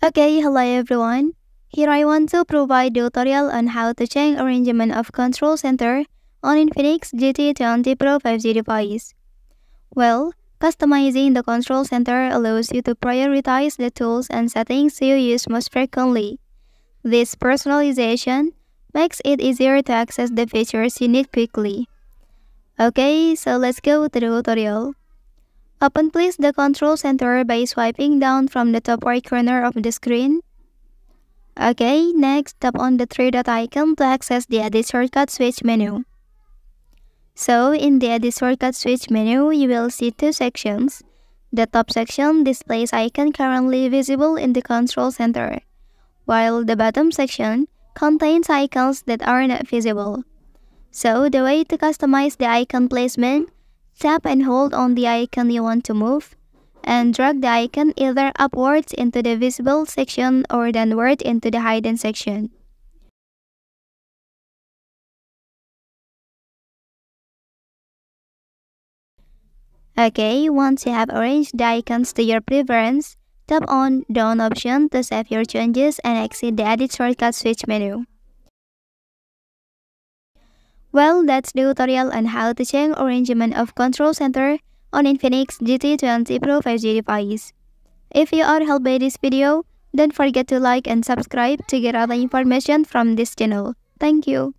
Okay, hello everyone. Here I want to provide a tutorial on how to change arrangement of control center on Infinix GT20 Pro 5G device. Well, customizing the control center allows you to prioritize the tools and settings you use most frequently. This personalization makes it easier to access the features you need quickly. Okay, so let's go to the tutorial. Open please the control center by swiping down from the top right corner of the screen. Okay, next tap on the three-dot icon to access the Edit Shortcut Switch menu. So, in the Edit Shortcut Switch menu, you will see two sections. The top section displays icons currently visible in the control center, while the bottom section contains icons that are not visible. So, the way to customize the icon placement, tap and hold on the icon you want to move, and drag the icon either upwards into the visible section or downward into the hidden section. Okay, once you have arranged the icons to your preference, tap on Done option to save your changes and exit the Edit Shortcut Switch menu. Well, that's the tutorial on how to change arrangement of control center on Infinix GT20 Pro 5G device. If you are helped by this video, don't forget to like and subscribe to get other information from this channel. Thank you.